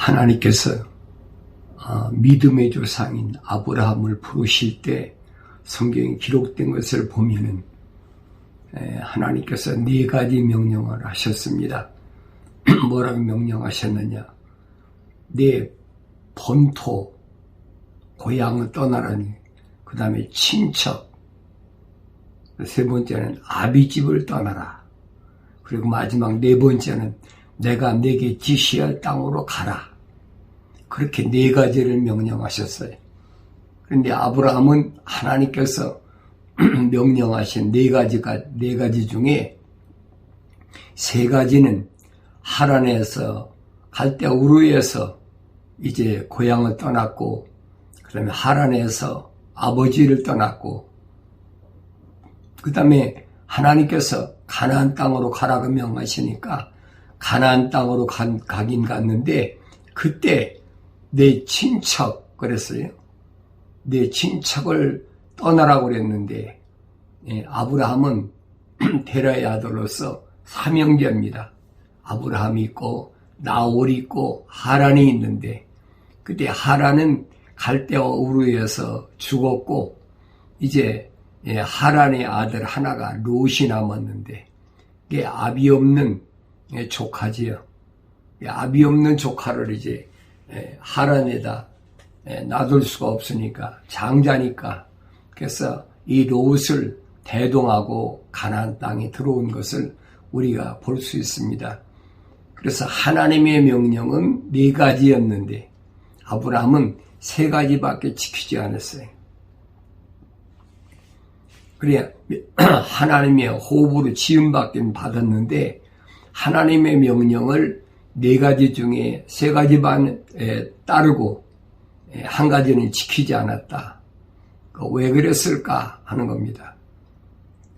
하나님께서 믿음의 조상인 아브라함을 부르실 때 성경에 기록된 것을 보면은 하나님께서 4가지 명령을 하셨습니다. 뭐라고 명령하셨느냐? 내 본토 고향을 떠나라니, 그 다음에 친척, 세 번째는 아비집을 떠나라, 그리고 마지막 4번째는 내가 내게 지시할 땅으로 가라. 그렇게 4가지를 명령하셨어요. 그런데 아브라함은 하나님께서 명령하신 4가지 중에 3가지는 하란에서 갈대아 우르에서 이제 고향을 떠났고, 그 다음에 하란에서 아버지를 떠났고, 그 다음에 하나님께서 가나안 땅으로 가라고 명하시니까 가나안 땅으로 가긴 갔는데, 그때 내 친척 그랬어요. 내 친척을 떠나라고 그랬는데, 아브라함은 데라의 아들로서 삼형제입니다. 아브라함이 있고 나홀이 있고 하란이 있는데, 그때 하란은 갈대아 우르에서 죽었고, 이제 하란의 아들 하나가 롯이 남았는데, 이게 아비 없는 조카지요. 아비 없는 조카를 이제 하란에다 놔둘 수가 없으니까, 장자니까, 그래서 이 롯을 대동하고 가나안 땅에 들어온 것을 우리가 볼 수 있습니다. 그래서 하나님의 명령은 4가지였는데 아브라함은 3가지밖에 지키지 않았어요. 그래 하나님의 호흡으로 지음받긴 받았는데, 하나님의 명령을 4가지 중에 3가지만 따르고 1가지는 지키지 않았다. 왜 그랬을까 하는 겁니다.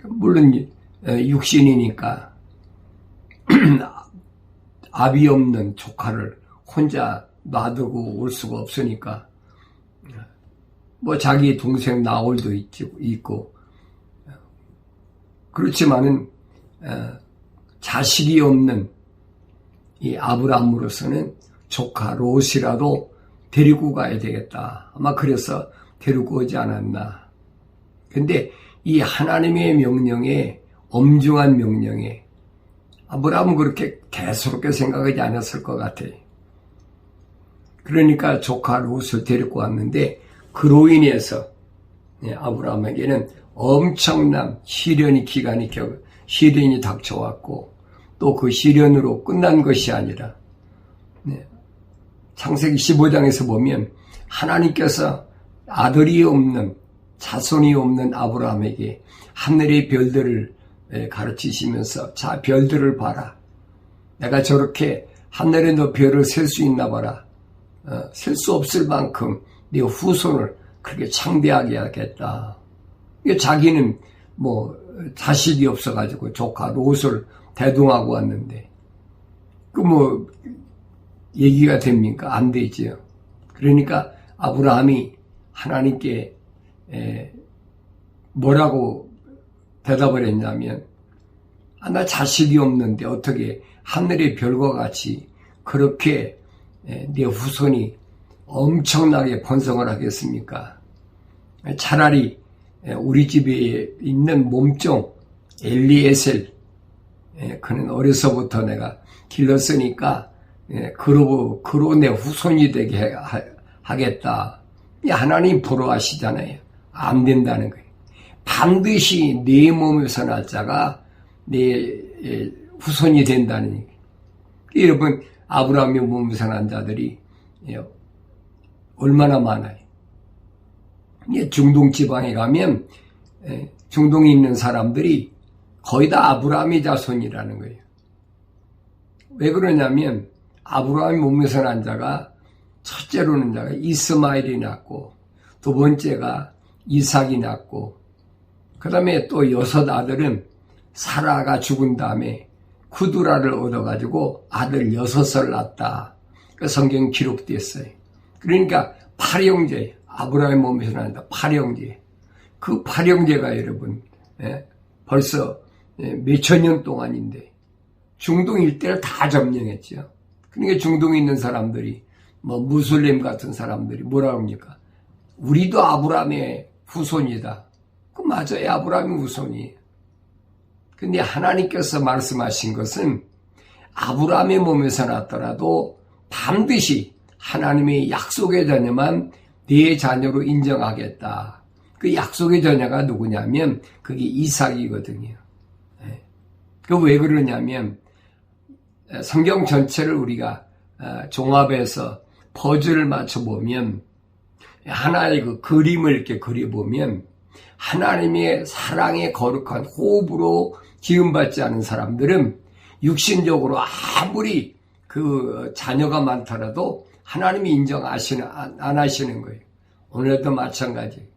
물론 육신이니까 아비 없는 조카를 혼자 놔두고 올 수가 없으니까, 뭐 자기 동생 나홀도 있고, 그렇지만은 자식이 없는 이 아브라함으로서는 조카 롯이라도 데리고 가야 되겠다. 아마 그래서 데리고 오지 않았나. 근데 이 하나님의 명령에, 엄중한 명령에 아브라함은 그렇게 개스럽게 생각하지 않았을 것 같아요. 그러니까 조카 롯을 데리고 왔는데, 그로 인해서 아브라함에게는 엄청난 시련이 닥쳐왔고, 또 그 시련으로 끝난 것이 아니라, 창세기 15장에서 보면 하나님께서 아들이 없는, 자손이 없는 아브라함에게 하늘의 별들을 가르치시면서, 자, 별들을 봐라. 내가 저렇게 하늘에 너 별을 셀 수 있나 봐라. 셀 수 없을 만큼 네 후손을 그렇게 창대하게 하겠다. 자기는 뭐 자식이 없어가지고 조카 롯을 대동하고 왔는데, 그 뭐 얘기가 됩니까? 안 되지요. 그러니까 아브라함이 하나님께 뭐라고 대답을 했냐면, 나 자식이 없는데 어떻게 하늘의 별과 같이 그렇게 네 후손이 엄청나게 번성을 하겠습니까? 차라리 우리 집에 있는 몸종 엘리에셀, 그는 어려서부터 내가 길렀으니까 그로 내 후손이 되게 하겠다. 하나님 부러워하시잖아요. 안 된다는 거예요. 반드시 내 몸에서 날 자가 내 후손이 된다는 얘기예요. 여러분, 아브라함의 몸에서 난 자들이 얼마나 많아요. 중동 지방에 가면 중동에 있는 사람들이 거의 다 아브라함의 자손이라는 거예요. 왜 그러냐면 아브라함의 몸에서 난 자가, 첫째로는 자가 이스마엘이 낳고, 두 번째가 이삭이 낳고, 그 다음에 또 6 아들은 사라가 죽은 다음에 쿠두라를 얻어가지고 아들 6을 낳았다. 그 성경 기록됐어요. 그러니까 8형제, 아브라함의 몸에서 난다. 8형제. 그 8형제가 여러분 벌써 몇천 년 동안인데 중동 일대를 다 점령했죠. 그러니까 중동에 있는 사람들이 무슬림 같은 사람들이 뭐라 합니까? 우리도 아브라함의 후손이다. 그 맞아요. 아브라함의 후손이에요. 근데 하나님께서 말씀하신 것은 아브라함의 몸에서 났더라도 반드시 하나님의 약속의 자녀만 네 자녀로 인정하겠다. 그 약속의 자녀가 누구냐면 그게 이삭이거든요. 그 왜 그러냐면 성경 전체를 우리가 종합해서 퍼즐을 맞춰보면 하나의 그 그림을 이렇게 그려보면 하나님의 사랑의 거룩한 호흡으로 기름받지 않은 사람들은 육신적으로 아무리 그 자녀가 많더라도 하나님이 인정 안 하시는 거예요. 오늘도 마찬가지.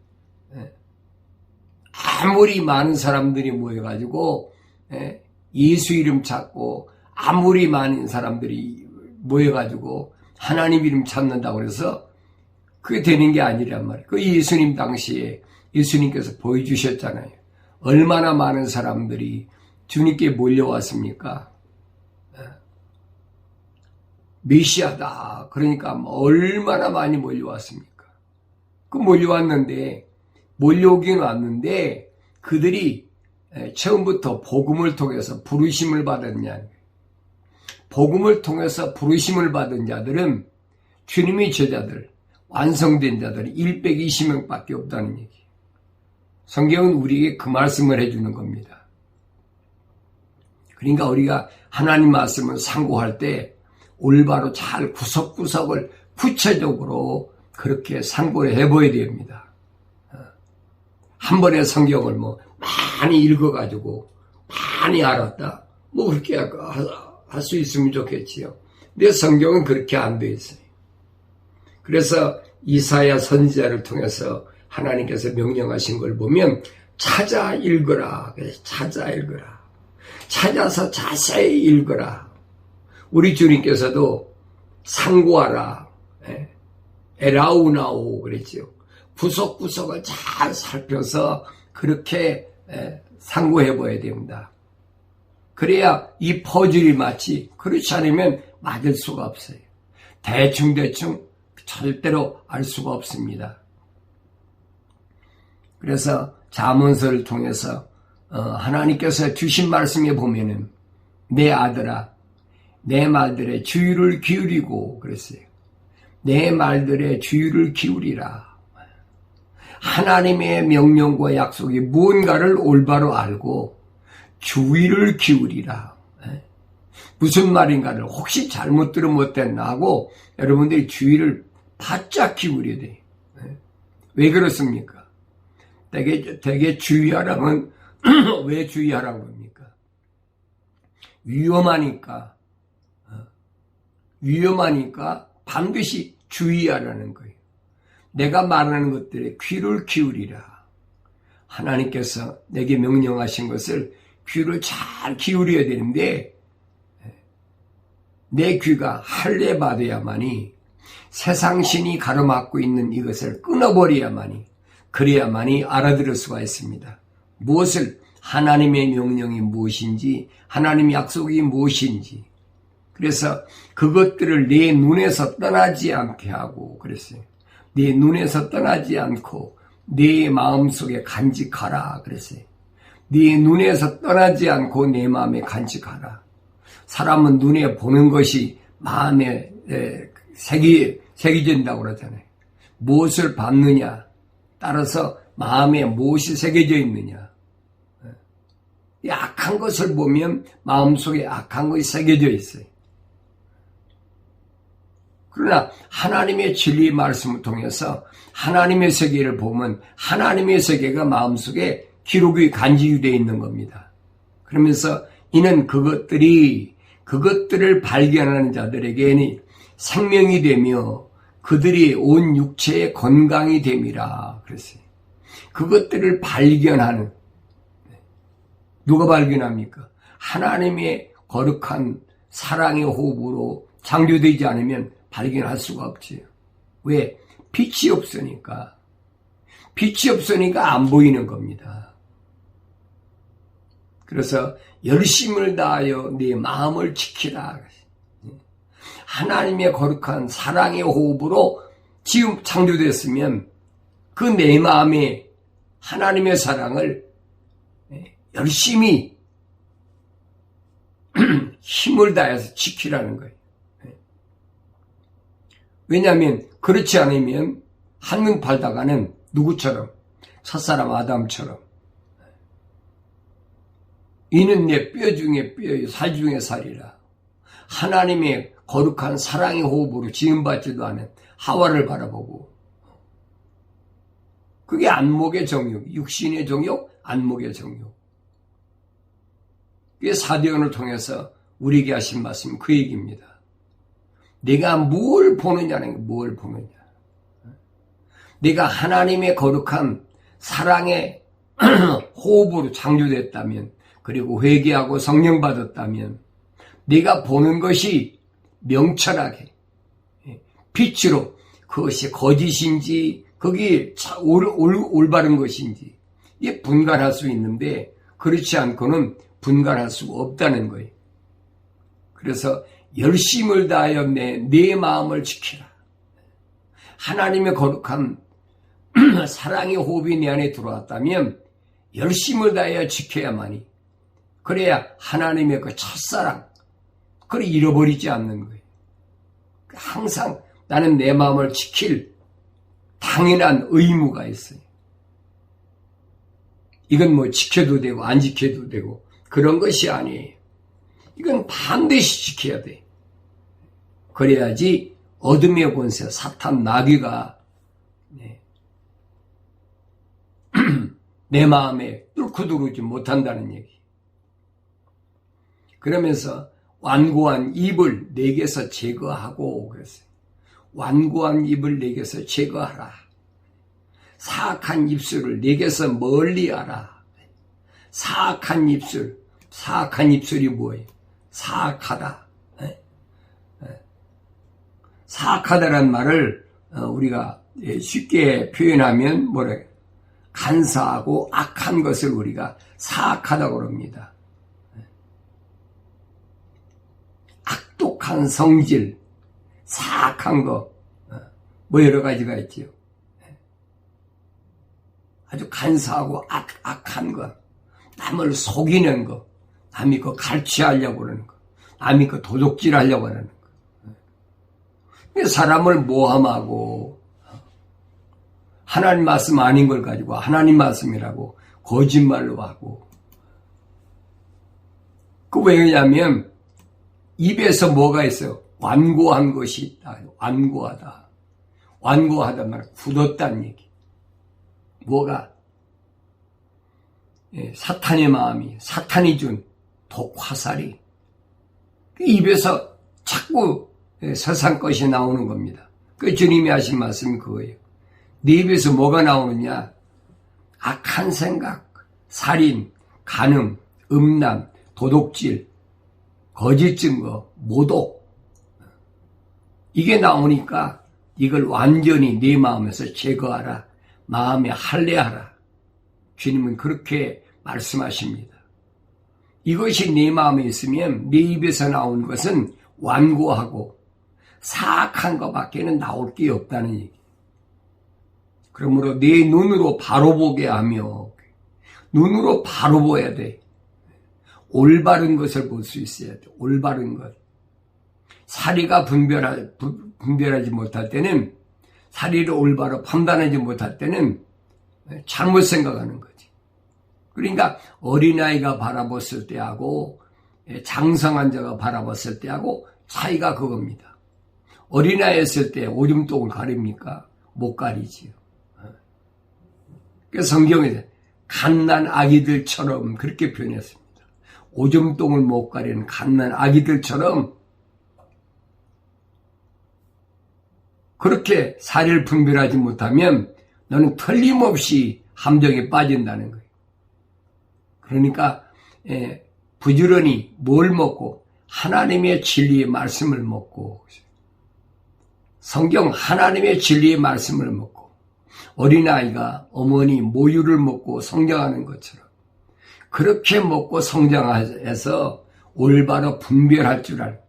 아무리 많은 사람들이 모여가지고 예수 이름 찾고 아무리 많은 사람들이 모여가지고 하나님 이름 찾는다고 해서 그게 되는 게 아니란 말이에요. 그 예수님 당시에 예수님께서 보여주셨잖아요. 얼마나 많은 사람들이 주님께 몰려왔습니까? 메시아다. 그러니까 얼마나 많이 몰려왔습니까? 그 몰려오긴 왔는데 그들이 처음부터 복음을 통해서 부르심을 받았냐. 복음을 통해서 부르심을 받은 자들은 주님의 제자들, 완성된 자들이 120명밖에 없다는 얘기. 성경은 우리에게 그 말씀을 해주는 겁니다. 그러니까 우리가 하나님 말씀을 상고할 때 올바로 잘 구석구석을 구체적으로 그렇게 상고를 해봐야 됩니다. 한 번에 성경을 많이 읽어가지고 많이 알았다. 그렇게 할 수 있으면 좋겠지요. 근데 성경은 그렇게 안 돼 있어요. 그래서 이사야 선지자를 통해서 하나님께서 명령하신 걸 보면 찾아 읽어라. 찾아 읽어라. 찾아서 자세히 읽어라. 우리 주님께서도 상고하라. 에라우나오 그랬죠. 구석구석을 잘 살펴서 그렇게 상고해 봐야 됩니다. 그래야 이 퍼즐이 맞지. 그렇지 않으면 맞을 수가 없어요. 대충 절대로 알 수가 없습니다. 그래서 잠언서를 통해서 하나님께서 주신 말씀에 보면은 내 아들아 내 말들의 주의를 기울이고 그랬어요. 내 말들의 주의를 기울이라. 하나님의 명령과 약속이 무언가를 올바로 알고 주의를 기울이라. 무슨 말인가를 혹시 잘못 들으면 어땠나 하고 여러분들이 주의를 바짝 기울여야 돼요. 왜 그렇습니까? 되게 주의하라면 왜 주의하라고 합니까? 위험하니까 반드시 주의하라는 거예요. 내가 말하는 것들에 귀를 기울이라. 하나님께서 내게 명령하신 것을 귀를 잘 기울여야 되는데 내 귀가 할례 받아야만이 세상 신이 가로막고 있는 이것을 끊어버려야만이 그래야만이 알아들을 수가 있습니다. 무엇을 하나님의 명령이 무엇인지 하나님의 약속이 무엇인지 그래서 그것들을 내 눈에서 떠나지 않게 하고 그랬어요. 내 눈에서 떠나지 않고 내 마음속에 간직하라 그랬어요. 네 눈에서 떠나지 않고 내 마음에 간직하라. 사람은 눈에 보는 것이 마음에 새겨진다고 그러잖아요. 무엇을 받느냐 따라서 마음에 무엇이 새겨져 있느냐. 악한 것을 보면 마음속에 악한 것이 새겨져 있어요. 그러나 하나님의 진리의 말씀을 통해서 하나님의 세계를 보면 하나님의 세계가 마음속에 기록이 간직이 되어 있는 겁니다. 그러면서 이는 그것들을 발견하는 자들에게는 생명이 되며 그들이 온 육체의 건강이 됨이라 그랬어요. 그것들을 발견하는 누가 발견합니까? 하나님의 거룩한 사랑의 호흡으로 창조되지 않으면 발견할 수가 없지요. 왜? 빛이 없으니까. 빛이 없으니까 안 보이는 겁니다. 그래서 열심을 다하여 네 마음을 지키라. 하나님의 거룩한 사랑의 호흡으로 지금 창조됐으면 그 내 마음에 하나님의 사랑을 열심히 힘을 다해서 지키라는 거예요. 왜냐하면 그렇지 않으면 한눈 팔다가는 누구처럼 첫사람 아담처럼 이는 내 뼈 중에 뼈요 살 중에 살이라 하나님의 거룩한 사랑의 호흡으로 지음받지도 않은 하와를 바라보고 그게 안목의 정욕, 육신의 정욕, 안목의 정욕. 그게 사도행전을 통해서 우리에게 하신 말씀 그 얘기입니다. 내가 뭘 보느냐는 게 뭘 보느냐. 내가 하나님의 거룩한 사랑의 호흡으로 창조됐다면 그리고 회개하고 성령 받았다면 내가 보는 것이 명철하게 빛으로 그것이 거짓인지 그게 올바른 것인지 이게 분간할 수 있는데 그렇지 않고는 분간할 수가 없다는 거예요. 그래서 열심을 다하여 내 마음을 지키라. 하나님의 거룩한 사랑의 호흡이 내 안에 들어왔다면 열심을 다하여 지켜야만이 그래야 하나님의 그 첫사랑 그걸 잃어버리지 않는 거예요. 항상 나는 내 마음을 지킬 당연한 의무가 있어요. 이건 뭐 지켜도 되고 안 지켜도 되고 그런 것이 아니에요. 이건 반드시 지켜야 돼. 그래야지 어둠의 권세 사탄 나귀가 내 마음에 뚫고 들어오지 못한다는 얘기. 그러면서 완고한 입을 내게서 제거하고 그랬어요. 완고한 입을 내게서 제거하라. 사악한 입술을 내게서 멀리하라. 사악한 입술이 뭐예요? 사악하다. 사악하다라는 말을 우리가 쉽게 표현하면 뭐래? 간사하고 악한 것을 우리가 사악하다고 합니다. 악독한 성질, 사악한 거, 뭐 여러 가지가 있지요. 아주 간사하고 악한 거, 남을 속이는 거, 남이 그 갈취하려고 그러는 거, 남이 그 도둑질하려고 하는 거. 사람을 모함하고 하나님 말씀 아닌 걸 가지고 하나님 말씀이라고 거짓말로 하고 그 왜냐하면 입에서 뭐가 있어요? 완고한 것이 있다. 완고하다. 완고하다 말은 굳었다는 얘기. 뭐가? 사탄의 마음이 사탄이 준 독화살이 입에서 자꾸 세상 것이 나오는 겁니다. 그 주님이 하신 말씀이 그거예요. 네 입에서 뭐가 나오느냐? 악한 생각, 살인, 간음, 음란, 도둑질, 거짓 증거, 모독. 이게 나오니까 이걸 완전히 네 마음에서 제거하라. 마음에 할례하라. 주님은 그렇게 말씀하십니다. 이것이 네 마음에 있으면 네 입에서 나오는 것은 완고하고 사악한 것밖에는 나올 게 없다는 얘기. 그러므로 내 눈으로 바로 보게 하며 눈으로 바로 보아야 돼. 올바른 것을 볼 수 있어야 돼. 올바른 것. 사리가 분별하지 못할 때는 사리를 올바로 판단하지 못할 때는 잘못 생각하는 거지. 그러니까 어린아이가 바라봤을 때하고 장성한 자가 바라봤을 때하고 차이가 그겁니다. 어린아이였을 때 오줌똥을 가립니까? 못 가리지요. 그래서 성경에서 갓난 아기들처럼 그렇게 표현했습니다. 오줌똥을 못 가리는 갓난 아기들처럼 그렇게 사리를 분별하지 못하면 너는 틀림없이 함정에 빠진다는 거예요. 그러니까 부지런히 뭘 먹고 하나님의 진리의 말씀을 먹고 성경 하나님의 진리의 말씀을 먹고 어린아이가 어머니 모유를 먹고 성장하는 것처럼 그렇게 먹고 성장해서 올바로 분별할 줄 알.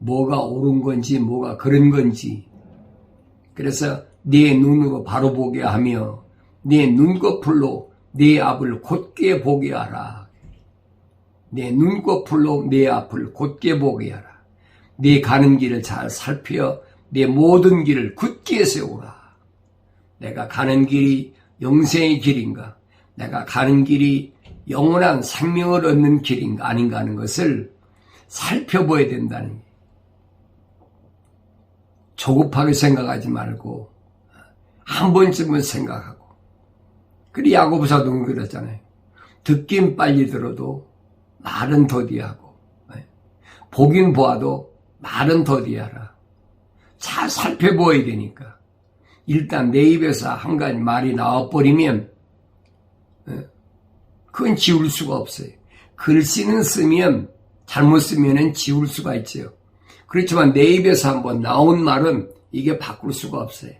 뭐가 옳은 건지 뭐가 그런 건지. 그래서 네 눈으로 바로 보게 하며 네 눈꺼풀로 네 앞을 곧게 보게 하라. 내 눈꺼풀로 내 앞을 곧게 보게 하라. 네 가는 길을 잘 살펴 내 모든 길을 굳게 세우라. 내가 가는 길이 영생의 길인가? 내가 가는 길이 영원한 생명을 얻는 길인가 아닌가 하는 것을 살펴봐야 된다는 거예요. 조급하게 생각하지 말고 한 번쯤은 생각하고. 그리 야고보 사도는 그랬잖아요. 듣긴 빨리 들어도 말은 더디하고 보긴 보아도 말은 더디하라. 잘 살펴봐야 되니까. 일단 내 입에서 한 가지 말이 나와버리면 그건 지울 수가 없어요. 글씨는 쓰면 잘못 쓰면 지울 수가 있죠. 그렇지만 내 입에서 한번 나온 말은 이게 바꿀 수가 없어요.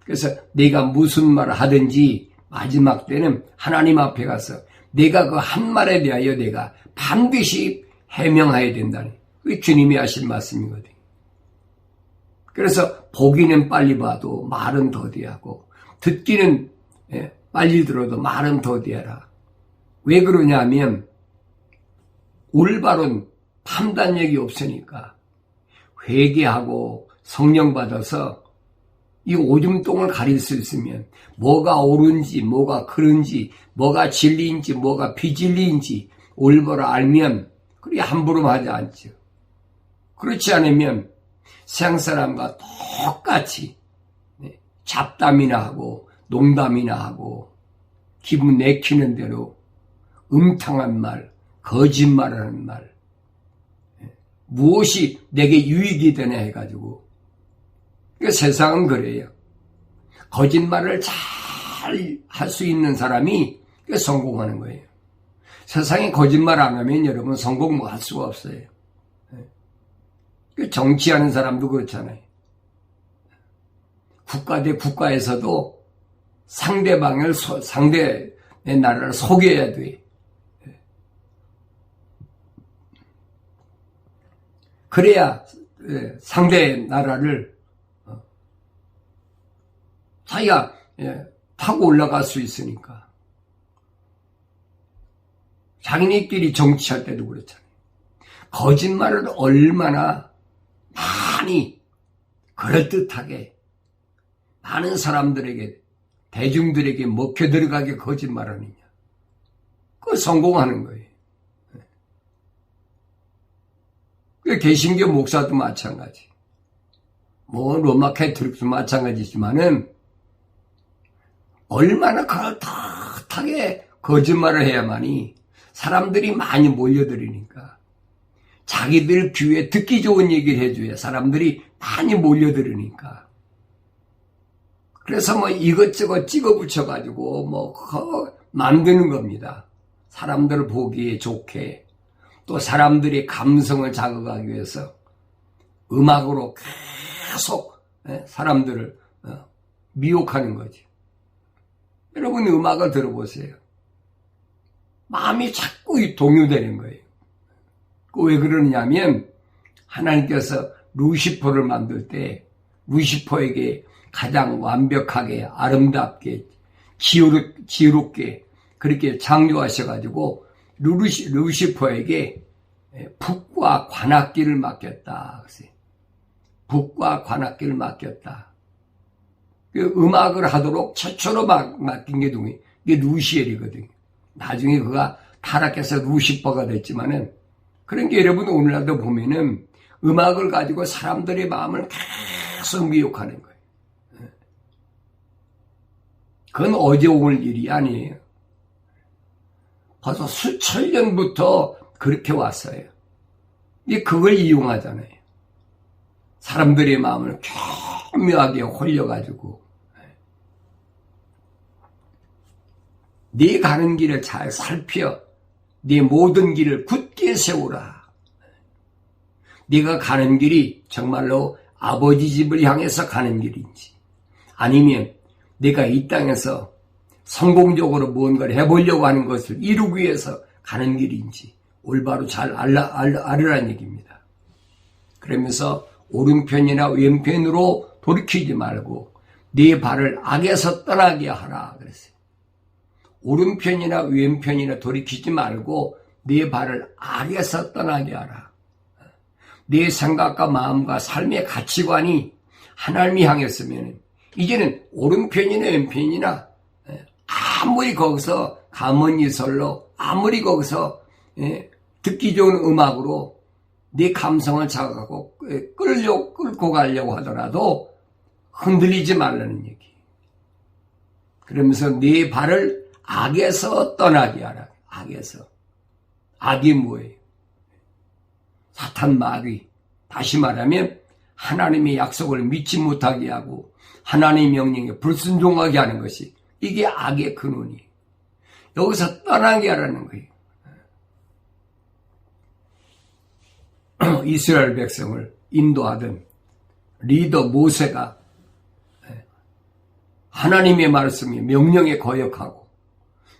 그래서 내가 무슨 말을 하든지 마지막 때는 하나님 앞에 가서 내가 그 한 말에 대하여 내가 반드시 해명해야 된다는 그게 주님이 하실 말씀이거든요. 그래서 보기는 빨리 봐도 말은 더디하고 듣기는 빨리 들어도 말은 더디하라. 왜 그러냐면 올바른 판단력이 없으니까 회개하고 성령 받아서 이 오줌똥을 가릴 수 있으면 뭐가 옳은지 뭐가 그른지 뭐가 진리인지 뭐가 비진리인지 올바로 알면 그리 함부로 하지 않죠. 그렇지 않으면 세상 사람과 똑같이 잡담이나 하고 농담이나 하고 기분 내키는 대로 음탕한 말, 거짓말하는 말 무엇이 내게 유익이 되냐 해가지고 그러니까 세상은 그래요. 거짓말을 잘 할 수 있는 사람이 성공하는 거예요. 세상에 거짓말 안 하면 여러분 성공 할 수가 없어요. 정치하는 사람도 그렇잖아요. 국가 대 국가에서도 상대의 나라를 속여야 돼. 그래야 상대의 나라를 자기가 타고 올라갈 수 있으니까. 자기네끼리 정치할 때도 그렇잖아요. 거짓말을 얼마나 많이 그럴듯하게 많은 사람들에게 대중들에게 먹혀 들어가게 거짓말하느냐. 그거 성공하는 거예요. 그 개신교 목사도 마찬가지. 뭐 로마 캐톨릭도 마찬가지지만은 얼마나 그럴듯하게 거짓말을 해야만이 사람들이 많이 몰려들으니까 자기들 귀에 듣기 좋은 얘기를 해줘야 사람들이 많이 몰려들으니까 그래서 뭐 이것저것 찍어 붙여가지고 뭐 만드는 겁니다. 사람들 보기에 좋게 또 사람들의 감성을 자극하기 위해서 음악으로 계속 사람들을 미혹하는 거지. 여러분 음악을 들어보세요. 마음이 자꾸 동요되는 거예요. 왜 그러냐면 하나님께서 루시퍼를 만들 때 루시퍼에게 가장 완벽하게 아름답게 지혜롭게 그렇게 창조하셔가지고 루시퍼에게 북과 관악기를 맡겼다. 북과 관악기를 맡겼다. 그 음악을 하도록 최초로 맡긴 게 누구예요? 이게 루시엘이거든요. 나중에 그가 타락해서 루시퍼가 됐지만은 그런 게 여러분 오늘날도 보면은 음악을 가지고 사람들의 마음을 계속 미혹하는 거예요. 그건 어제 오늘 일이 아니에요. 벌써 수천 년부터 그렇게 왔어요. 이제 그걸 이용하잖아요. 사람들의 마음을 교묘하게 홀려가지고 네 가는 길을 잘 살펴 네 모든 길을 굳게 세우라. 네가 가는 길이 정말로 아버지 집을 향해서 가는 길인지 아니면 내가 이 땅에서 성공적으로 무언가를 해보려고 하는 것을 이루기 위해서 가는 길인지 올바로 잘 알으라는 얘기입니다. 그러면서 오른편이나 왼편으로 돌이키지 말고 네 발을 악에서 떠나게 하라 그랬어요. 오른편이나 왼편이나 돌이키지 말고 네 발을 악에서 떠나게 하라. 네 생각과 마음과 삶의 가치관이 하나님이 향했으면 이제는 오른편이나 왼편이나 아무리 거기서 감언이설로 아무리 거기서 듣기 좋은 음악으로 네 감성을 자극하고 끌고 가려고 하더라도 흔들리지 말라는 얘기. 그러면서 네 발을 악에서 떠나게 하라. 악에서. 악이 뭐예요? 사탄 마귀. 다시 말하면 하나님의 약속을 믿지 못하게 하고 하나님의 명령에 불순종하게 하는 것이 이게 악의 근원이에요. 여기서 떠나게 하라는 거예요. 이스라엘 백성을 인도하던 리더 모세가 하나님의 말씀이 명령에 거역하고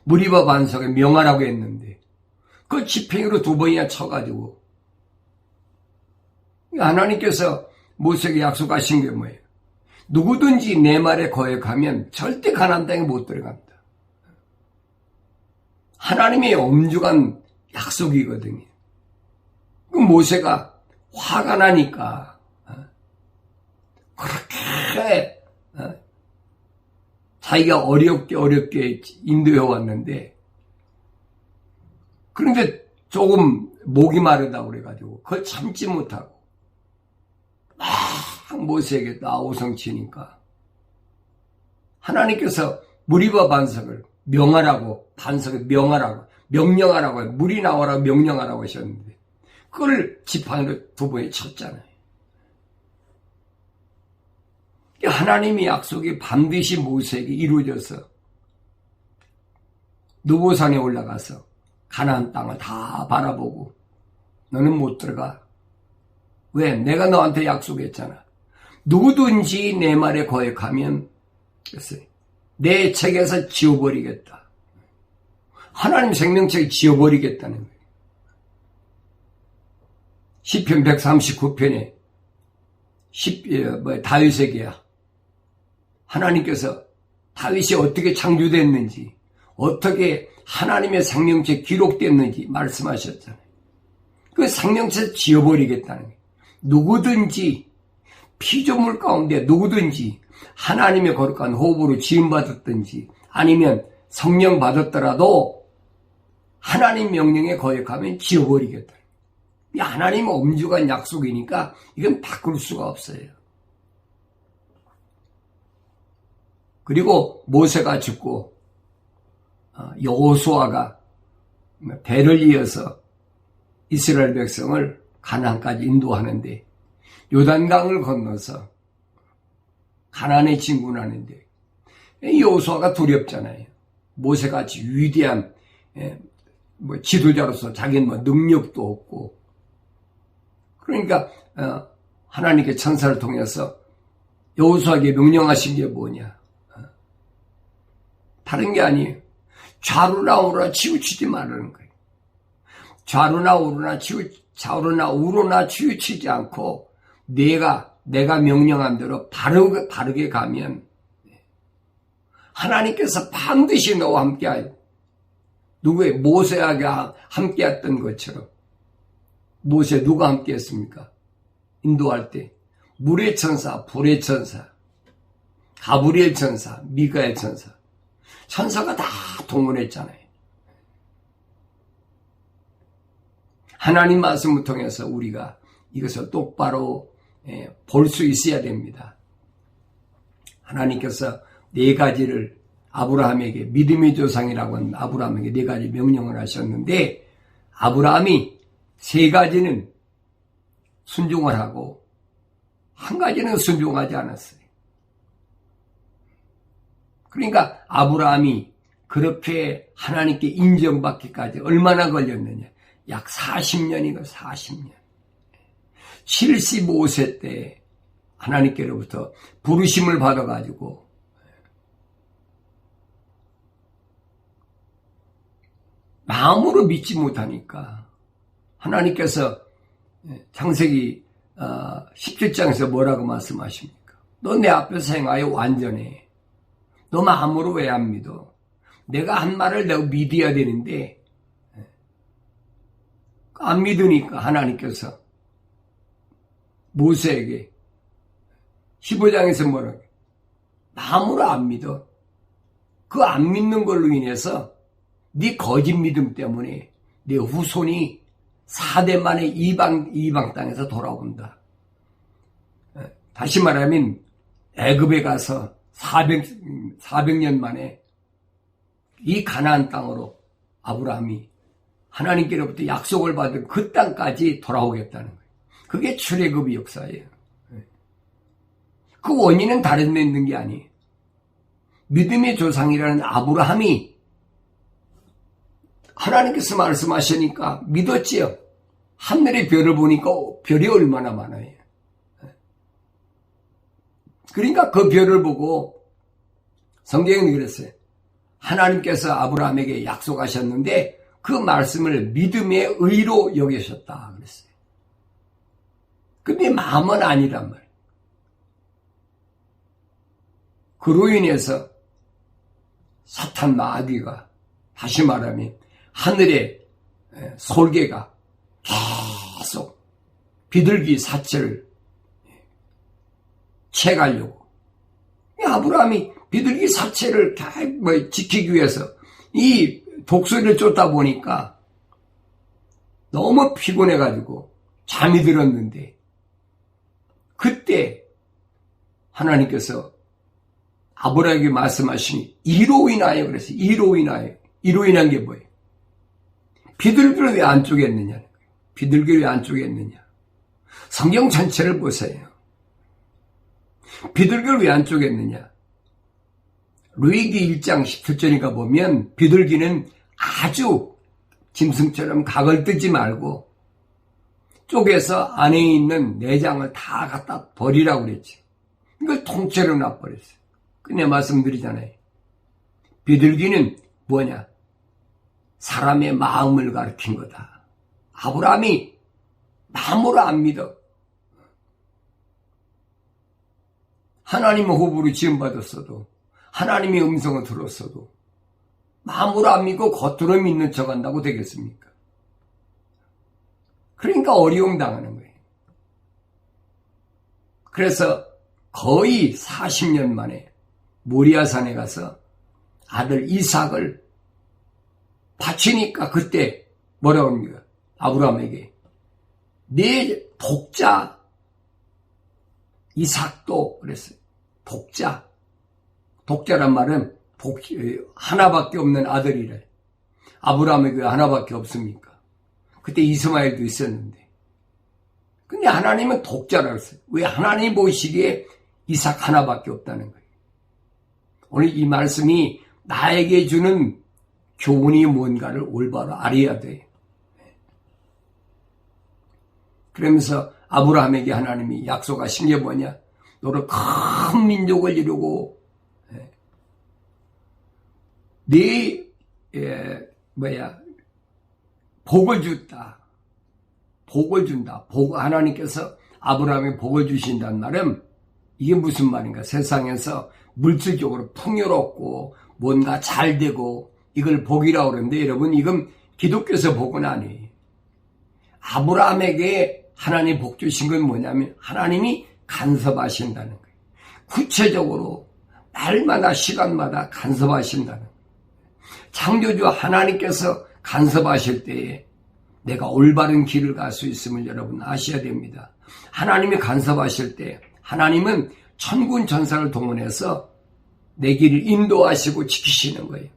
무리바 반석에 명하라고 했는데 그 지팡이로 2번이나 쳐가지고 하나님께서 모세에게 약속하신 게 뭐예요? 누구든지 내 말에 거역하면 절대 가나안 땅에 못 들어간다. 하나님의 엄중한 약속이거든요. 그 모세가 화가 나니까 그렇게 자기가 어렵게 인도해 왔는데 그런데 조금 목이 마르다고 그래가지고 그걸 참지 못하고 막 모세에게 나오성 치니까 하나님께서 무리바 반석을 명하라고 반석을 명령하라고 물이 나와라고 명령하라고 하셨는데 그걸 지팡이로 2번에 쳤잖아요. 하나님의 약속이 반드시 모세에게 이루어져서 느보산에 올라가서 가나안 땅을 다 바라보고 너는 못 들어가. 왜? 내가 너한테 약속했잖아. 누구든지 내 말에 거역하면 내 책에서 지워버리겠다. 하나님 생명책을 지워버리겠다는 거예요. 시편 139편에 다윗에게야 하나님께서 다윗이 어떻게 창조됐는지 어떻게 하나님의 생명책 기록됐는지 말씀하셨잖아요. 그 생명책 지워버리겠다는 거예요. 누구든지 피조물 가운데 누구든지 하나님의 거룩한 호흡으로 지음받았든지 아니면 성령 받았더라도 하나님 명령에 거역하면 지워버리겠다. 하나님의 엄중한 약속이니까 이건 바꿀 수가 없어요. 그리고 모세가 죽고 여호수아가 배를 이어서 이스라엘 백성을 가나안까지 인도하는데 요단강을 건너서 가나안에 진군하는데 여호수아가 두렵잖아요. 모세같이 위대한 지도자로서 자기는 능력도 없고 그러니까 하나님께 천사를 통해서 여호수아에게 명령하신 게 뭐냐? 다른 게 아니에요. 좌로나 우로나 치우치지 말라는 거예요. 좌로나 우로나 치우치지 않고 내가 명령한 대로 바르게 가면 하나님께서 반드시 너와 함께하여 누구의 모세에게 함께했던 것처럼 모세 누가 함께했습니까? 인도할 때 물의 천사, 불의 천사, 가브리엘 천사, 미가엘 천사 천사가 다 동원했잖아요. 하나님 말씀을 통해서 우리가 이것을 똑바로 볼 수 있어야 됩니다. 하나님께서 4가지를 아브라함에게 믿음의 조상이라고 하는 아브라함에게 4가지 명령을 하셨는데 아브라함이 3가지는 순종을 하고 1가지는 순종하지 않았어요. 그러니까 아브라함이 그렇게 하나님께 인정받기까지 얼마나 걸렸느냐? 약 40년이고 40년. 75세 때 하나님께로부터 부르심을 받아가지고 마음으로 믿지 못하니까 하나님께서 창세기 17장에서 뭐라고 말씀하십니까? 너 내 앞에서 행하여 완전해. 너 마음으로 왜 안 믿어? 내가 한 말을 내가 믿어야 되는데 안 믿으니까 하나님께서 모세에게 15장에서 뭐라고? 마음으로 안 믿어. 그 안 믿는 걸로 인해서 네 거짓 믿음 때문에 네 후손이 4대 만에 이방 땅에서 돌아온다. 다시 말하면 애굽에 가서 400년 만에 이 가나안 땅으로 아브라함이 하나님께로부터 약속을 받은 그 땅까지 돌아오겠다는 거예요. 그게 출애굽의 역사예요. 그 원인은 다른 데 있는 게 아니에요. 믿음의 조상이라는 아브라함이 하나님께서 말씀하시니까 믿었지요. 하늘의 별을 보니까 별이 얼마나 많아요. 그러니까 그 별을 보고 성경이 그랬어요. 하나님께서 아브라함에게 약속하셨는데 그 말씀을 믿음의 의로 여기셨다 그랬어요. 근데 마음은 아니란 말이에요. 그로 인해서 사탄 마귀가 다시 말하면 하늘의 솔개가 계속 비둘기 사체를 채가려고 아브라함이 비둘기 사체를 지키기 위해서 이 독수리를 쫓다 보니까 너무 피곤해가지고 잠이 들었는데 그때 하나님께서 아브라함에게 말씀하시니 이로 인하여 그랬어요. 이로 인한 게 뭐예요? 비둘기를 왜 안 쪼갰느냐? 비둘기를 왜 안 쪼갰느냐? 성경 전체를 보세요. 비둘기를 왜 안 쪼갰느냐? 루이기 1장 17절인가 보면 비둘기는 아주 짐승처럼 각을 뜨지 말고 쪼개서 안에 있는 내장을 다 갖다 버리라고 그랬지. 이걸 통째로 놔버렸어요. 내 말씀드리잖아요. 비둘기는 뭐냐? 사람의 마음을 가리킨 거다. 아브라함이 마음으로 안 믿어. 하나님의 호흡으로 지음받았어도 하나님의 음성을 들었어도 마음으로 안 믿고 겉으로 믿는 척 한다고 되겠습니까? 그러니까 어려움 당하는 거예요. 그래서 거의 40년 만에 모리아산에 가서 아들 이삭을 바치니까 그때 뭐라고 합니까? 아브라함에게 내 독자 이삭도 그랬어요. 독자란 말은 하나밖에 없는 아들이래. 아브라함에게 하나밖에 없습니까? 그때 이스마엘도 있었는데. 근데 하나님은 독자라고 했어요. 왜 하나님 보시기에 이삭 하나밖에 없다는 거예요. 오늘 이 말씀이 나에게 주는 교훈이 뭔가를 올바로 알아야 돼요. 그러면서 아브라함에게 하나님이 약속하신 게 뭐냐? 너를 큰 민족을 이루고 복을 준다. 복을 준다. 하나님께서 아브라함에 복을 주신다는 말은 이게 무슨 말인가? 세상에서 물질적으로 풍요롭고 뭔가 잘 되고 이걸 복이라고 그러는데 여러분 이건 기독교에서 복은 아니에요. 아브라함에게 하나님 복 주신 건 뭐냐면 하나님이 간섭하신다는 거예요. 구체적으로 날마다 시간마다 간섭하신다는 거예요. 창조주 하나님께서 간섭하실 때에 내가 올바른 길을 갈 수 있음을 여러분 아셔야 됩니다. 하나님이 간섭하실 때 하나님은 천군 천사를 동원해서 내 길을 인도하시고 지키시는 거예요.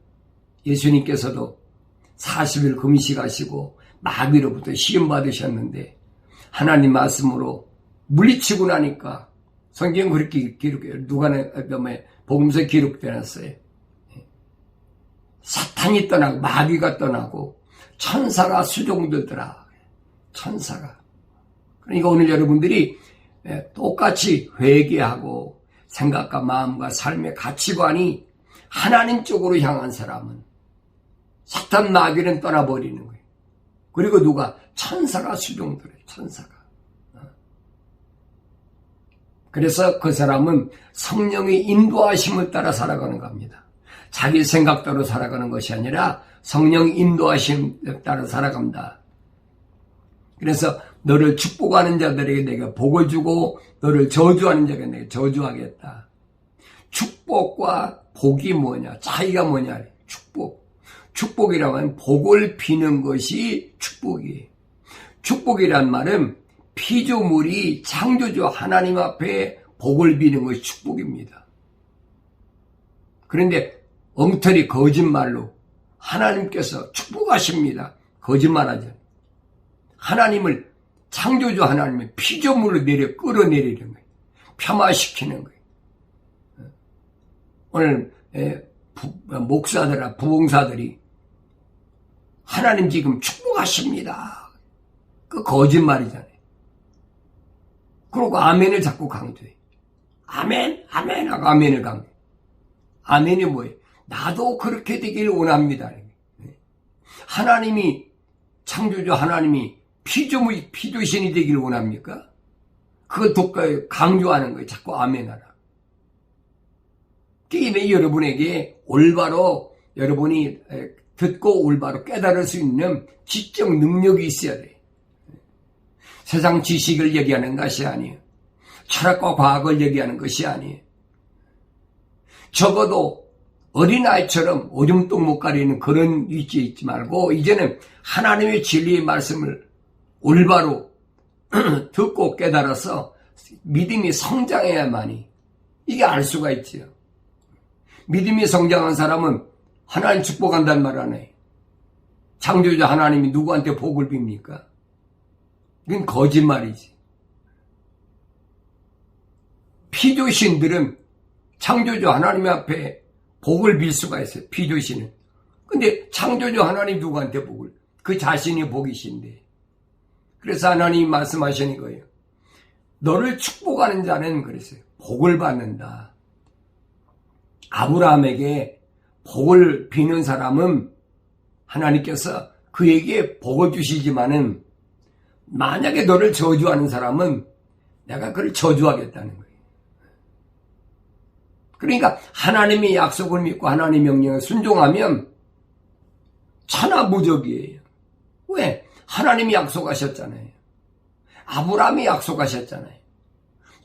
예수님께서도 40일 금식하시고 마귀로부터 시험 받으셨는데 하나님 말씀으로 물리치고 나니까 성경 그렇게 기록해요. 복음서에 기록되었어요. 사탄이 떠나고 마귀가 떠나고 천사가 수종되더라. 천사가. 그러니까 오늘 여러분들이 똑같이 회개하고 생각과 마음과 삶의 가치관이 하나님 쪽으로 향한 사람은 사탄 마귀는 떠나버리는 거예요. 그리고 누가? 천사가 수종들어요. 천사가. 그래서 그 사람은 성령의 인도하심을 따라 살아가는 겁니다. 자기 생각대로 살아가는 것이 아니라 성령 인도하심을 따라 살아간다. 그래서 너를 축복하는 자들에게 내가 복을 주고 너를 저주하는 자에게 내가 저주하겠다. 축복과 복이 뭐냐? 차이가 뭐냐? 축복. 축복이라면 복을 비는 것이 축복이에요. 축복이란 말은 피조물이 창조주 하나님 앞에 복을 비는 것이 축복입니다. 그런데 엉터리 거짓말로 하나님께서 축복하십니다. 거짓말하죠. 하나님을 창조주 하나님의 피조물로 끌어내리는 거예요. 폄하시키는 거예요. 오늘 목사들과 부봉사들이 하나님 지금 축복하십니다. 그 거짓말이잖아요. 그러고 아멘을 자꾸 강조해. 아멘, 아멘 하고 아멘을 강조해. 아멘이 뭐예요? 나도 그렇게 되길 원합니다. 하나님이 창조주 하나님이 피조신이 되길 원합니까? 그것도 강조하는 거예요. 자꾸 아멘하라. 게임에 여러분에게 올바로 여러분이 듣고 올바로 깨달을 수 있는 지적 능력이 있어야 돼요. 세상 지식을 얘기하는 것이 아니에요. 철학과 과학을 얘기하는 것이 아니에요. 적어도 어린아이처럼 오줌통 못 가리는 그런 위치에 있지 말고 이제는 하나님의 진리의 말씀을 올바로 듣고 깨달아서 믿음이 성장해야만이 이게 알 수가 있지요. 믿음이 성장한 사람은 하나님 축복한다는 말 안 해요. 창조주 하나님이 누구한테 복을 빕니까? 이건 거짓말이지. 피조신들은 창조주 하나님 앞에 복을 빌 수가 있어요. 피조신은. 근데 창조주 하나님 누구한테 복을? 그 자신이 복이신데. 그래서 하나님이 말씀하시는 거예요. 너를 축복하는 자는 그랬어요. 복을 받는다. 아브라함에게 복을 비는 사람은 하나님께서 그에게 복을 주시지만은 만약에 너를 저주하는 사람은 내가 그를 저주하겠다는 거예요. 그러니까 하나님의 약속을 믿고 하나님의 명령에 순종하면 천하무적이에요. 왜? 하나님이 약속하셨잖아요. 아브라함이 약속하셨잖아요.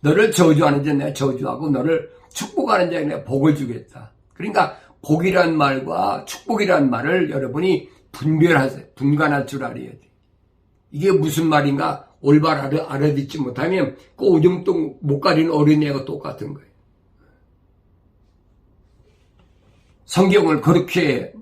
너를 저주하는 자 내가 저주하고 너를 축복하는 자에게 내가 복을 주겠다. 그러니까 복이란 말과 축복이란 말을 여러분이 분별하세요. 분간할 줄 알아야 돼. 이게 무슨 말인가 올바로 알아듣지 못하면 그 오줌통 못 가리는 어린애가 똑같은 거예요. 성경을 그렇게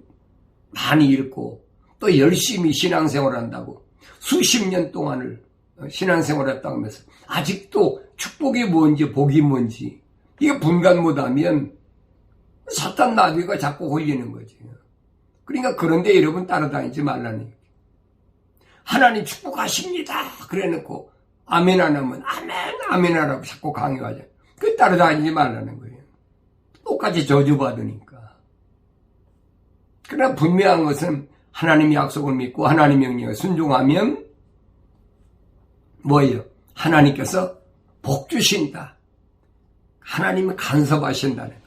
많이 읽고 또 열심히 신앙생활을 한다고 수십 년 동안을 신앙생활을 했다고 하면서 아직도 축복이 뭔지 복이 뭔지 이게 분간 못하면 사탄 나귀가 자꾸 홀리는 거지. 그러니까 그런데 여러분 따라다니지 말라는 얘기. 하나님 축복하십니다. 그래놓고 아멘 안 하면 아멘 아멘 하라고 자꾸 강요하죠. 그 따라다니지 말라는 거예요. 똑같이 저주받으니까. 그러나 분명한 것은 하나님의 약속을 믿고 하나님의 명령에 순종하면 뭐예요? 하나님께서 복 주신다. 하나님은 간섭하신다는 거예요.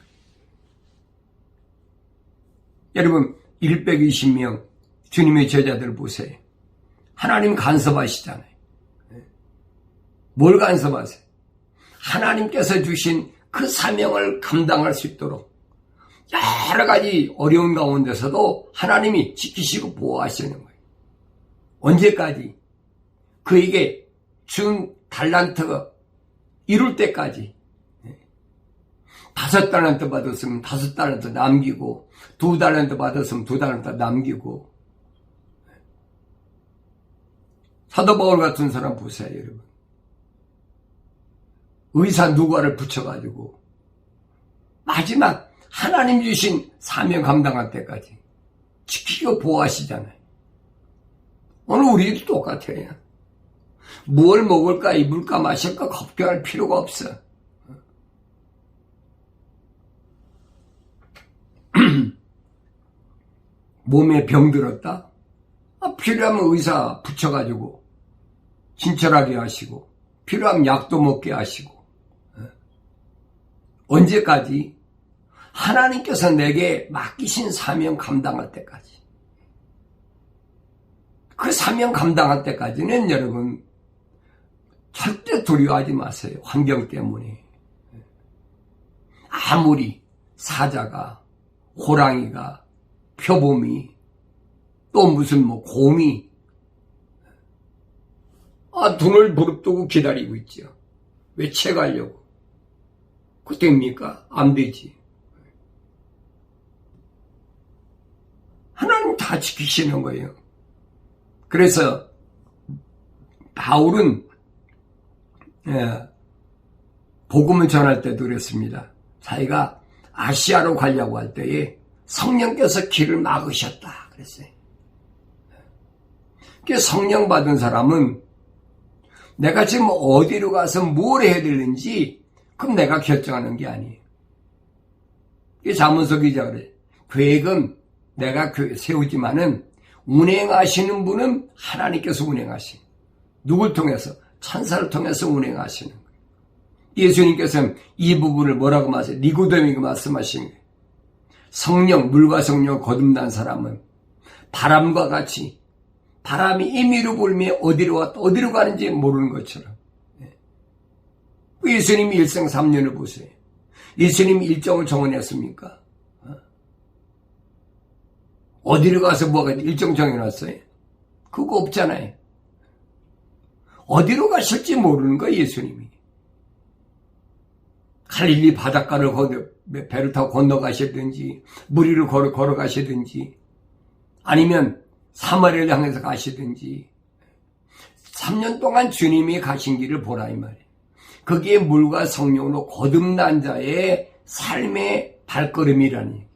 여러분 120명 주님의 제자들 보세요. 하나님 간섭하시잖아요. 뭘 간섭하세요? 하나님께서 주신 그 사명을 감당할 수 있도록 여러 가지 어려운 가운데서도 하나님이 지키시고 보호하시는 거예요. 언제까지? 그에게 준 달란트가 이룰 때까지. 5달란트 받았으면 5달란트 남기고 2달란트 받았으면 2달란트 남기고. 사도 바울 같은 사람 보세요, 여러분. 의사 누가를 붙여가지고 마지막 하나님 주신 사명 감당할 때까지 지키고 보호하시잖아요. 오늘 우리도 똑같아요. 뭘 먹을까 입을까 마실까 걱정할 필요가 없어. 몸에 병 들었다? 필요하면 의사 붙여가지고 친절하게 하시고 필요하면 약도 먹게 하시고 언제까지? 하나님께서 내게 맡기신 사명 감당할 때까지. 그 사명 감당할 때까지는 여러분 절대 두려워하지 마세요. 환경 때문에. 아무리 사자가, 호랑이가, 표범이, 또 무슨 곰이 눈을 부릅뜨고 기다리고 있죠. 왜 채가려고? 그 됩니까? 안 되지. 하나님 다 지키시는 거예요. 그래서 바울은 복음을 전할 때도 그랬습니다. 자기가 아시아로 가려고 할 때에 성령께서 길을 막으셨다 그랬어요. 성령 받은 사람은 내가 지금 어디로 가서 뭘 해야 되는지 그럼 내가 결정하는 게 아니에요. 자문서 기자가 그래. 계획은 내가 세우지만은 운행하시는 분은 하나님께서 운행하시는. 누굴 통해서? 천사를 통해서 운행하시는 거예요. 예수님께서는 이 부분을 뭐라고 말씀하세요? 니고데모에게 말씀하신 거예요. 성령, 물과 성령 거듭난 사람은 바람과 같이 바람이 임의로 불며 어디로 가는지 모르는 것처럼. 예수님이 일생 3년을 보세요. 예수님이 일정을 정해냈습니까? 어디로 가서 뭐가 일정 정해놨어요? 그거 없잖아요. 어디로 가실지 모르는 거예요, 예수님이. 갈릴리 바닷가를 배를 타고 건너가시든지, 물 위를 걸어가시든지, 아니면 사마리아를 향해서 가시든지, 3년 동안 주님이 가신 길을 보라 이 말이에요. 그게 물과 성령으로 거듭난 자의 삶의 발걸음이라니.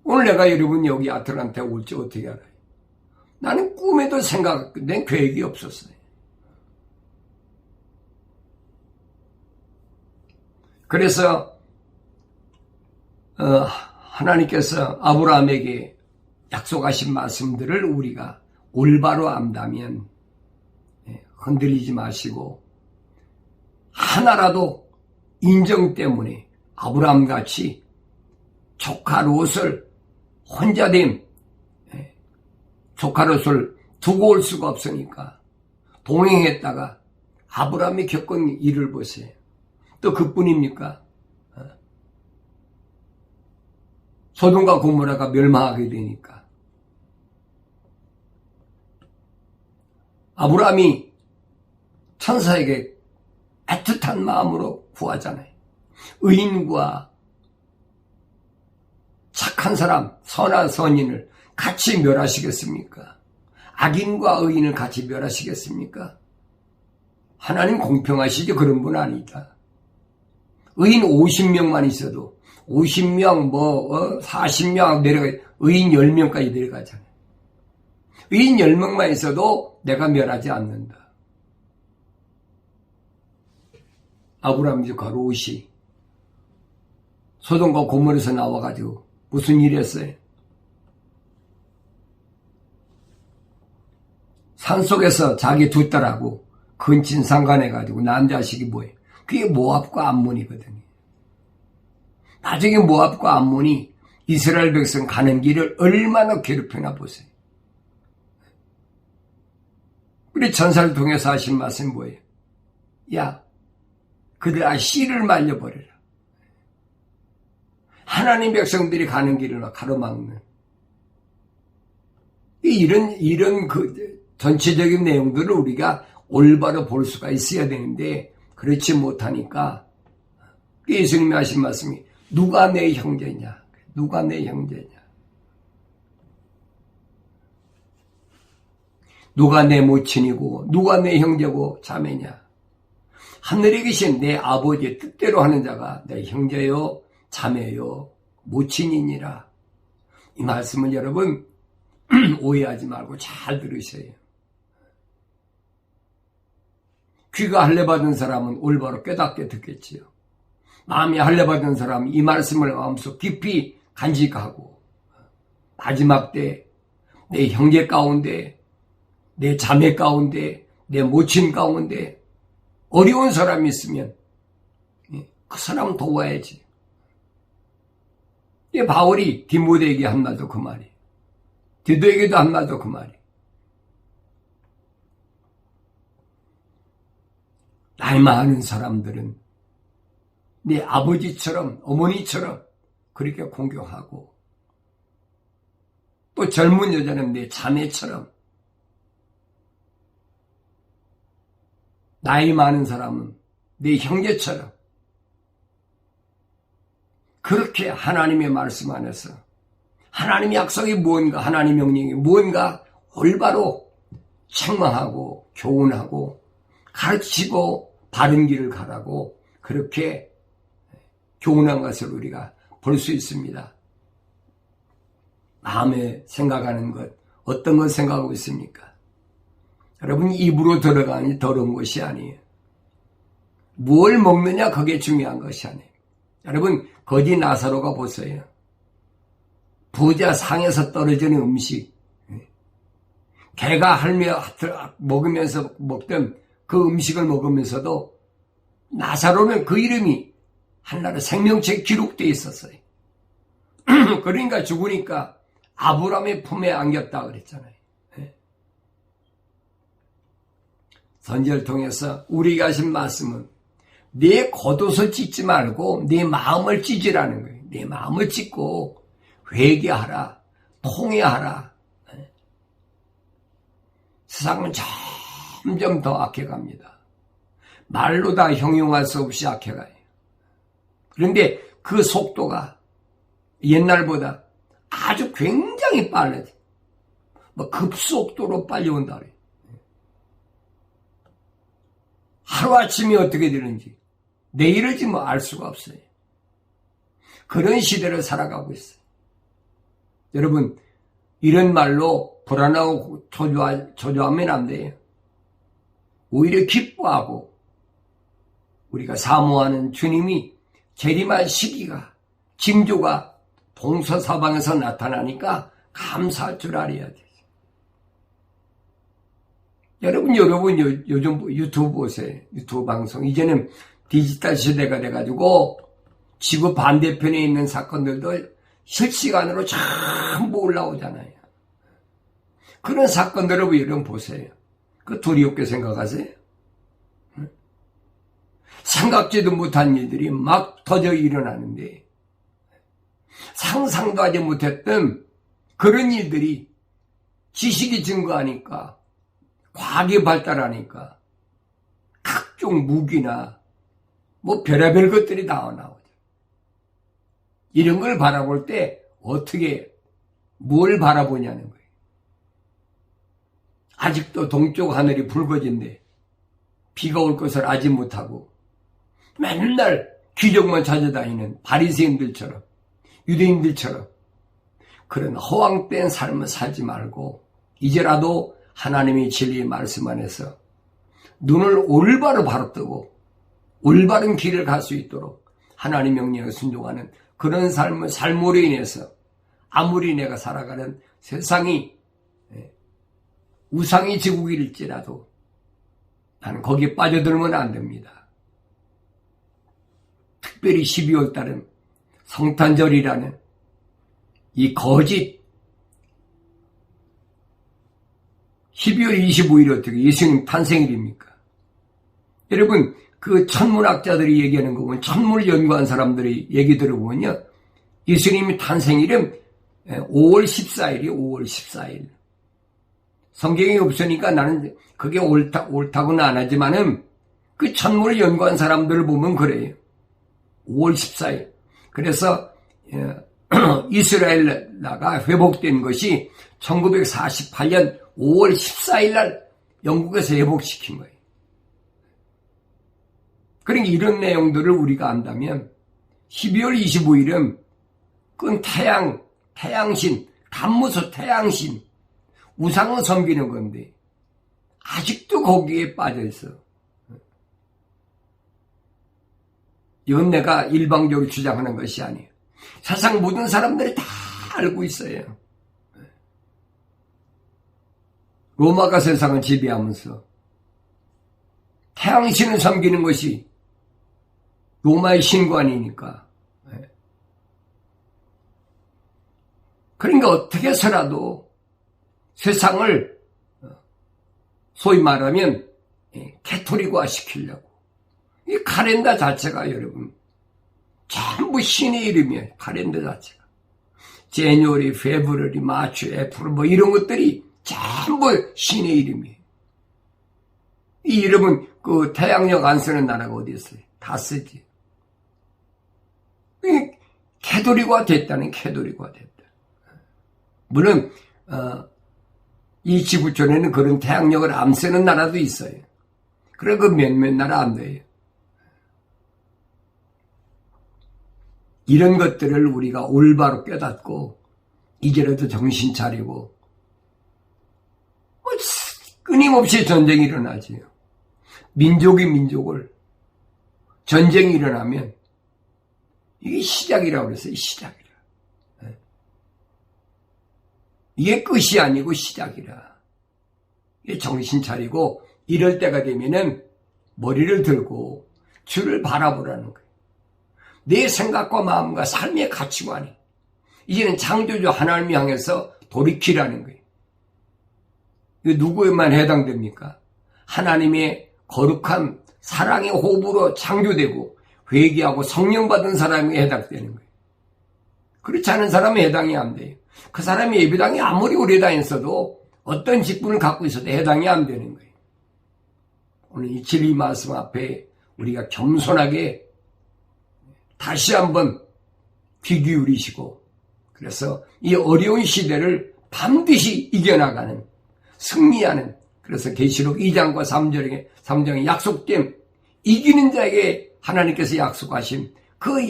오늘 내가 여러분 여기 아틀란타에 올지 어떻게 알아요? 나는 꿈에도 생각된 계획이 없었어요. 그래서 하나님께서 아브라함에게 약속하신 말씀들을 우리가 올바로 안다면 흔들리지 마시고 하나라도 인정 때문에 아브라함같이 조카 롯을 혼자됨, 조카 롯을 두고 올 수가 없으니까 동행했다가 아브라함이 겪은 일을 보세요. 또 그뿐입니까? 소돔과 고모라가 멸망하게 되니까 아브라함이 천사에게 애틋한 마음으로 구하잖아요. 의인과 착한 사람, 선한 선인을 같이 멸하시겠습니까? 악인과 의인을 같이 멸하시겠습니까? 하나님 공평하시죠? 그런 분 아니다. 의인 50명만 있어도 50명 40명 내려가 의인 10명까지 내려가잖아요. 의인 10명만 있어도 내가 멸하지 않는다. 아브라함 조카 롯이 소돔과 고모라에서 나와가지고 무슨 일을 했어요? 산속에서 자기 두 딸하고 근친 상간해가지고 난 자식이 뭐예요? 그게 모압과 암몬이거든요. 나중에 모압과 암몬이 이스라엘 백성 가는 길을 얼마나 괴롭히나 보세요. 우리 전사를 통해서 하신 말씀이 뭐예요? 야, 그들 씨를 말려버려라. 하나님 백성들이 가는 길을 가로막는 이런 전체적인 내용들을 우리가 올바로 볼 수가 있어야 되는데 그렇지 못하니까 예수님이 하신 말씀이 누가 내 형제냐? 누가 내 형제냐? 누가 내 모친이고 누가 내 형제고 자매냐? 하늘에 계신 내 아버지의 뜻대로 하는 자가 내 형제요 자매요 모친이니라. 이 말씀을 여러분 오해하지 말고 잘 들으세요. 귀가 할례받은 사람은 올바로 깨닫게 듣겠지요. 마음이 할례받은 사람은 이 말씀을 마음속 깊이 간직하고 마지막 때 내 형제 가운데 내 자매 가운데 내 모친 가운데 어려운 사람이 있으면 그 사람 도와야지. 이 바울이 디모데에게 한 말도 그 말이에요. 디도에게도 한 말도 그 말이에요. 나이 많은 사람들은 네 아버지처럼 어머니처럼 그렇게 공경하고, 또 젊은 여자는 내 자매처럼, 나이 많은 사람은 내 형제처럼 그렇게 하나님의 말씀 안에서 하나님의 약속이 무언가, 하나님의 명령이 무언가 올바로 책망하고 교훈하고 가르치고 바른 길을 가라고 그렇게 교훈한 것을 우리가 볼 수 있습니다. 마음에 생각하는 것, 어떤 것 생각하고 있습니까? 여러분, 입으로 들어가니 더러운 것이 아니에요. 뭘 먹느냐, 그게 중요한 것이 아니에요. 여러분, 거지 나사로가 보세요. 부자 상에서 떨어지는 음식, 개가 할며 먹으면서 먹던 그 음식을 먹으면서도 나사로는 그 이름이 한나라 생명책에 기록되어 있었어요. 그러니까 죽으니까 아브라함의 품에 안겼다 그랬잖아요. 선지를 통해서 우리가 하신 말씀은 내 겉옷을 찢지 말고 내 마음을 찢으라는 거예요. 내 마음을 찢고 회개하라, 통회하라. 세상은 점점 더 악해갑니다. 말로 다 형용할 수 없이 악해가요. 그런데 그 속도가 옛날보다 아주 굉장히 빨라져. 급속도로 빨리 온다 그래요. 하루아침에 어떻게 되는지 내일을지 알 수가 없어요. 그런 시대를 살아가고 있어요. 여러분, 이런 말로 불안하고 초조하면 안 돼요. 오히려 기뻐하고 우리가 사모하는 주님이 재림할 시기가, 징조가 동서사방에서 나타나니까 감사할 줄 알아야 돼요. 여러분 요즘 유튜브 보세요. 유튜브 방송. 이제는 디지털 시대가 돼가지고 지구 반대편에 있는 사건들도 실시간으로 전부 올라오잖아요. 그런 사건들을 여러분 보세요. 그 두렵게 생각하세요? 생각지도 못한 일들이 막 터져 일어나는데, 상상도 하지 못했던 그런 일들이 지식이 증거하니까, 과학이 발달하니까 각종 무기나 별의별 것들이 다 나오죠. 이런 걸 바라볼 때 어떻게 뭘 바라보냐는 거예요. 아직도 동쪽 하늘이 붉어진데 비가 올 것을 알지 못하고 맨날 기적만 찾아다니는 바리새인들처럼, 유대인들처럼 그런 허황된 삶을 살지 말고 이제라도 하나님의 진리의 말씀 안에서 눈을 올바로 바로 뜨고 올바른 길을 갈 수 있도록 하나님 명령에 순종하는 그런 삶으로 인해서 아무리 내가 살아가는 세상이 우상의 제국일지라도 나는 거기에 빠져들면 안 됩니다. 특별히 12월 달은 성탄절이라는 이 거짓 12월 25일이 어떻게 예수님 탄생일입니까? 여러분, 그 천문학자들이 얘기하는 거 보면, 천문을 연구한 사람들이 얘기 들어보면요, 예수님의 탄생일은 5월 14일이에요. 5월 14일. 성경이 없으니까 나는 그게 옳다고는 안 하지만은 그 천문을 연구한 사람들을 보면 그래요. 5월 14일. 그래서 이스라엘 나라가 회복된 것이 1948년 5월 14일 날 영국에서 회복시킨 거예요. 그러니까 이런 내용들을 우리가 안다면 12월 25일은 그건 태양신, 간무소 태양신, 우상을 섬기는 건데 아직도 거기에 빠져 있어. 이건 내가 일방적으로 주장하는 것이 아니에요. 세상 모든 사람들이 다 알고 있어요. 로마가 세상을 지배하면서 태양신을 섬기는 것이 로마의 신관이니까. 그러니까 어떻게 해서라도 세상을 소위 말하면 캐토릭화 시키려고. 이 칼렌더 자체가 여러분 전부 신의 이름이에요. 칼렌더 자체가. 제뉴어리, 페브러리, 마추, 애프릴 뭐 이런 것들이 전부 신의 이름이에요. 이 이름은 그 태양력 안 쓰는 나라가 어디 있어요? 다 쓰지. 캐토릭화 됐다는 캐토릭화 됐다. 물론 이 지구촌에는 그런 태양력을 안 쓰는 나라도 있어요. 그래 그 몇몇 나라 안 돼요. 이런 것들을 우리가 올바로 깨닫고 이제라도 정신 차리고 끊임없이 전쟁이 일어나지요. 민족이 민족을 전쟁이 일어나면 이게 시작이라고 그랬어요. 시작이라. 이게 끝이 아니고 시작이라. 이게 정신 차리고 이럴 때가 되면은 머리를 들고 주를 바라보라는 거예요. 내 생각과 마음과 삶의 가치관이 이제는 창조주 하나님을 향해서 돌이키라는 거예요. 이거 누구에만 해당됩니까? 하나님의 거룩한 사랑의 호흡으로 창조되고 회개하고 성령 받은 사람에 해당되는 거예요. 그렇지 않은 사람은 해당이 안 돼요. 그 사람이 예배당에 아무리 오래 다녔어도 어떤 직분을 갖고 있어도 해당이 안 되는 거예요. 오늘 이 진리 말씀 앞에 우리가 겸손하게 다시 한번 귀 기울이시고 그래서 이 어려운 시대를 반드시 이겨나가는 승리하는 그래서 계시록 2장과 3장에 약속된 이기는 자에게 하나님께서 약속하신 그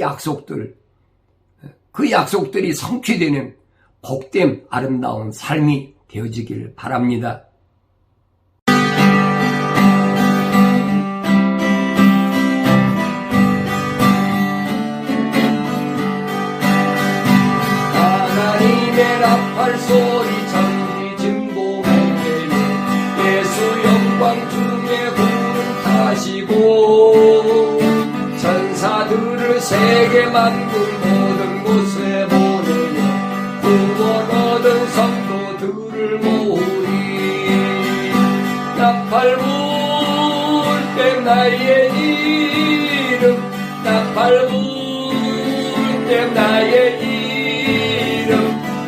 약속들이 성취되는 복된 아름다운 삶이 되어지길 바랍니다. 하나님의 나팔 소리 장미 진봉에 예수 영광 중에 구름 타시고 천사들을 세계 만국 모든 곳에 보내며 구원 얻은 성도들을 모으리. 나팔 불 때 나의 이름 나팔 불 때 나의 이름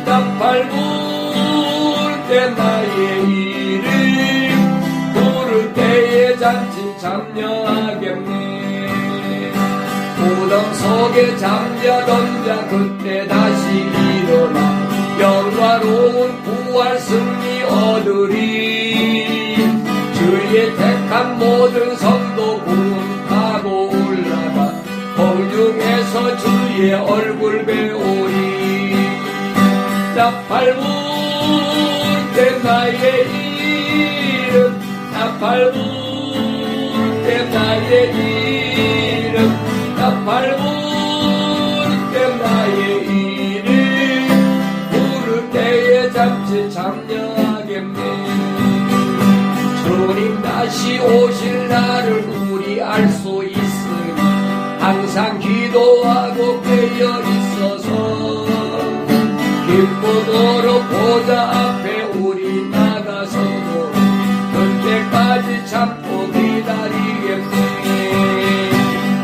나팔 불 때 나의 이름 부를 때에 잔치 참여하겠네. 무덤 속에 잠자던 자 그때 다시 일어나 영화로운 부활 승리 얻으리. 주의 택한 모든 성도 구름 타고 올라가 공중에서 주의 얼굴 배우리. 나팔 불 때 나의 이름 나팔 불 때 나의 이름 나팔 불 때 나의 이름 부를 때에 잠시 참여하겠네. 주님 다시 오실 날을 우리 알 수 있으니 항상 기도하고 깨어 있어서 기쁨으로 보좌 앞에 우리 나가서도 그때까지 참고 기다리겠네.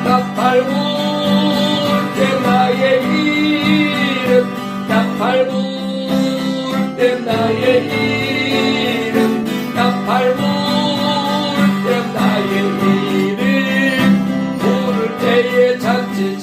나팔 불 때 나의 이름 나팔 불 때 나의 이름 나팔 불 때 나의 이름 부를 때에 잔치